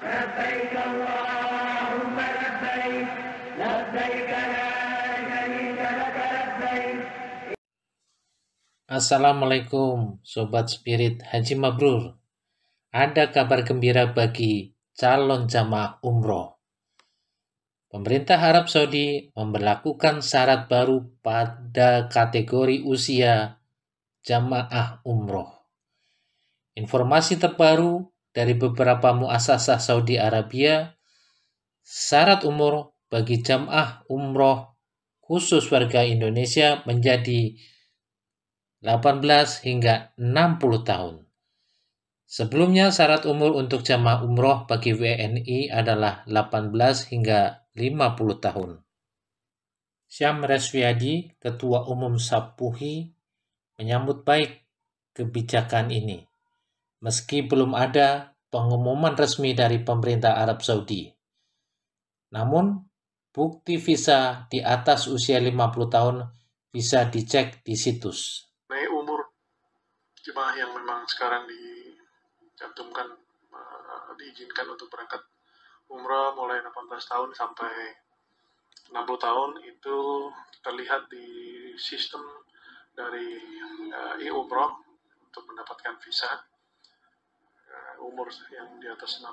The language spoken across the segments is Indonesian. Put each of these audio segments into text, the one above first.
لبيك اللهم لبيك لبيك لا شريك لك لبيك. Assalamualaikum Sobat Spirit Haji Mabrur. Ada kabar gembira bagi calon jamaah umroh. Pemerintah Arab Saudi memberlakukan syarat baru pada kategori usia jamaah umroh. Informasi terbaru dari beberapa muasasah Saudi Arabia, syarat umur bagi jamaah umroh khusus warga Indonesia menjadi 18 hingga 60 tahun. Sebelumnya syarat umur untuk jamaah umroh bagi WNI adalah 18 hingga 50 tahun. Syam Resviadi, Ketua Umum Sapuhi, menyambut baik kebijakan ini, meski belum ada pengumuman resmi dari pemerintah Arab Saudi. Namun, bukti visa di atas usia 50 tahun bisa dicek di situs. Umur jemaah yang memang sekarang dicantumkan diizinkan untuk berangkat umrah mulai 18 tahun sampai 60 tahun itu terlihat di sistem dari e-umroh untuk mendapatkan visa. Umur yang di atas 60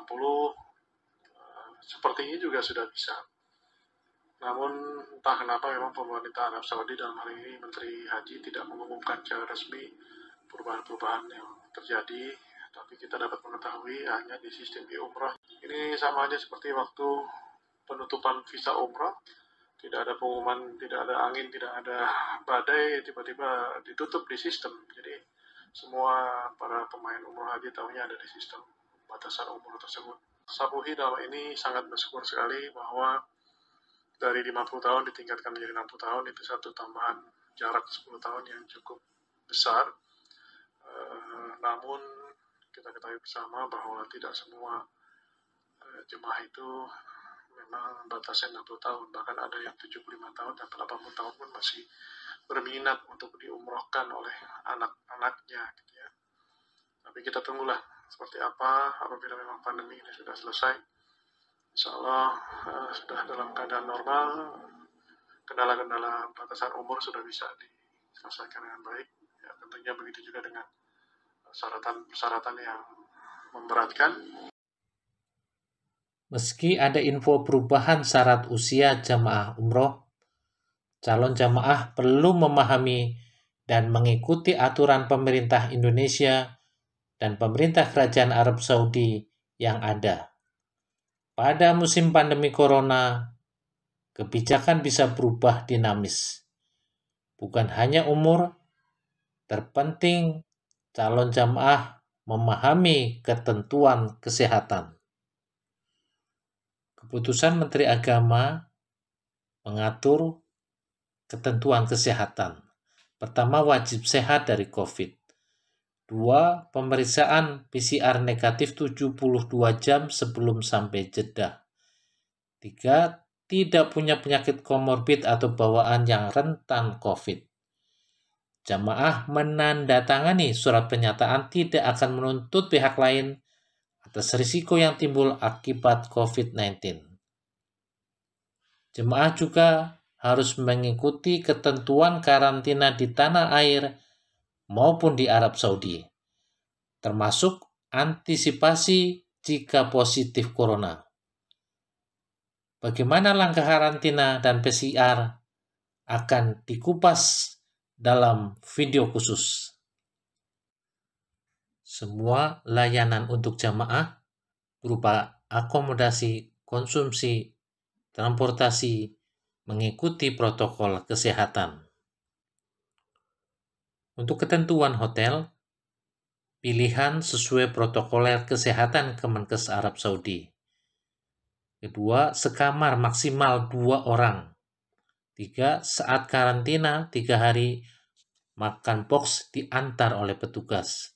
sepertinya juga sudah bisa. Namun entah kenapa memang pemerintah Arab Saudi dalam hal ini Menteri Haji tidak mengumumkan secara resmi perubahan-perubahan yang terjadi, tapi kita dapat mengetahui hanya di sistem e-umrah. Ini sama aja seperti waktu penutupan visa umrah, tidak ada pengumuman, tidak ada angin, tidak ada badai, tiba-tiba ditutup di sistem. Jadi semua para pemain umrah haji tahunya ada di sistem batasan umur tersebut. Sapuhi dalam ini sangat bersyukur sekali bahwa dari 50 tahun ditingkatkan menjadi 60 tahun, itu satu tambahan jarak 10 tahun yang cukup besar. Namun kita ketahui bersama bahwa tidak semua jemaah itu memang batasnya 60 tahun, bahkan ada yang 75 tahun dan 80 tahun pun masih berminat untuk diumrohkan oleh anak-anaknya gitu ya. Tapi kita tunggulah seperti apa apabila memang pandemi ini sudah selesai. Insya Allah sudah dalam keadaan normal, kendala-kendala batasan umur sudah bisa diselesaikan dengan baik. Ya, tentunya begitu juga dengan persyaratan yang memberatkan. Meski ada info perubahan syarat usia jamaah umroh, calon jamaah perlu memahami dan mengikuti aturan pemerintah Indonesia dan pemerintah Kerajaan Arab Saudi yang ada. Pada musim pandemi corona, kebijakan bisa berubah dinamis. Bukan hanya umur, terpenting calon jamaah memahami ketentuan kesehatan. Keputusan Menteri Agama mengatur ketentuan kesehatan. Pertama, wajib sehat dari COVID. 2. Pemeriksaan PCR negatif 72 jam sebelum sampai Jeddah. 3. Tidak punya penyakit komorbid atau bawaan yang rentan COVID. Jamaah menandatangani surat pernyataan tidak akan menuntut pihak lain atas risiko yang timbul akibat COVID-19. Jemaah juga harus mengikuti ketentuan karantina di tanah air maupun di Arab Saudi, termasuk antisipasi jika positif corona. Bagaimana langkah karantina dan PCR akan dikupas dalam video khusus. Semua layanan untuk jamaah berupa akomodasi, konsumsi, transportasi, mengikuti protokol kesehatan. Untuk ketentuan hotel, pilihan sesuai protokoler kesehatan Kemenkes Arab Saudi. Kedua, sekamar maksimal 2 orang. 3, saat karantina 3 hari, makan box diantar oleh petugas.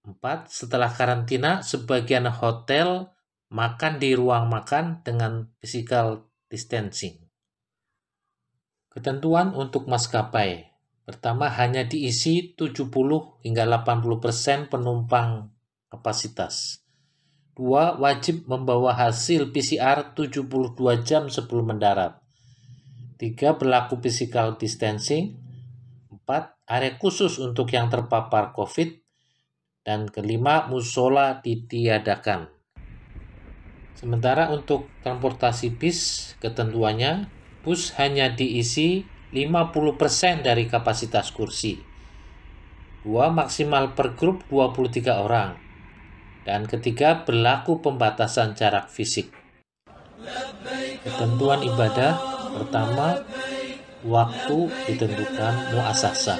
4, setelah karantina, sebagian hotel makan di ruang makan dengan physical distancing. Ketentuan untuk maskapai. Pertama, hanya diisi 70 hingga 80% penumpang kapasitas. 2. Wajib membawa hasil PCR 72 jam sebelum mendarat. 3. Berlaku physical distancing. 4. Area khusus untuk yang terpapar COVID. Dan kelima, musola ditiadakan. Sementara untuk transportasi bis, ketentuannya, bus hanya diisi 50% dari kapasitas kursi. 2. Maksimal per grup 23 orang. Dan ketiga, berlaku pembatasan jarak fisik. Ketentuan ibadah pertama, waktu ditentukan muassasah.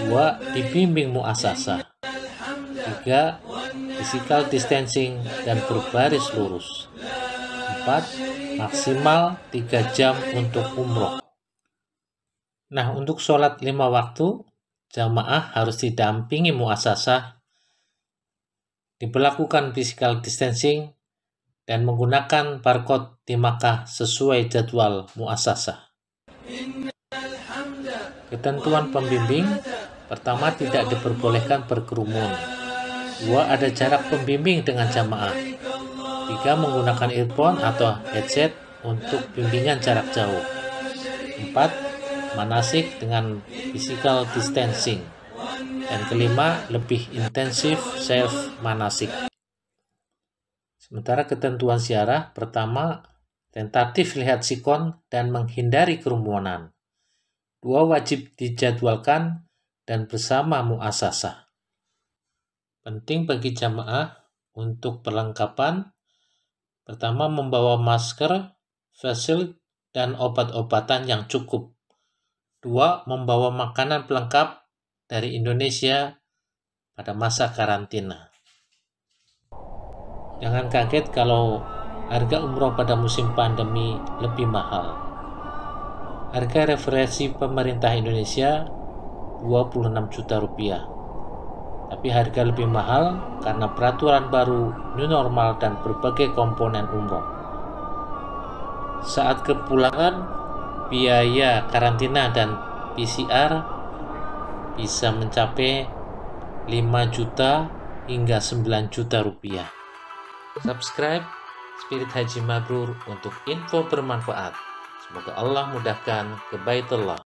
2. Dibimbing muassasah. 3. Physical distancing dan berbaris lurus. 4. Maksimal 3 jam untuk umroh. Nah, untuk sholat 5 waktu, jamaah harus didampingi muassasah, diberlakukan physical distancing, dan menggunakan barcode di Makkah sesuai jadwal muassasah. Ketentuan pembimbing, pertama, tidak diperbolehkan berkerumun. 2. Ada jarak pembimbing dengan jamaah. 3. Menggunakan earphone atau headset untuk bimbingan jarak jauh. 4. Manasik dengan physical distancing. Dan kelima, lebih intensif self manasik. Sementara ketentuan ziarah, pertama, tentatif lihat sikon dan menghindari kerumunan. 2. Wajib dijadwalkan dan bersama muassasah. Penting bagi jamaah untuk perlengkapan, pertama, membawa masker, face shield, dan obat-obatan yang cukup. 2. Membawa makanan pelengkap dari Indonesia pada masa karantina. Jangan kaget kalau harga umroh pada musim pandemi lebih mahal. Harga referensi pemerintah Indonesia 26 juta rupiah. Tapi harga lebih mahal karena peraturan baru new normal dan berbagai komponen umroh. Saat kepulangan, biaya karantina dan PCR bisa mencapai 5 juta hingga 9 juta rupiah. Subscribe Spirit Haji Mabrur untuk info bermanfaat. Semoga Allah mudahkan ke Baitullah.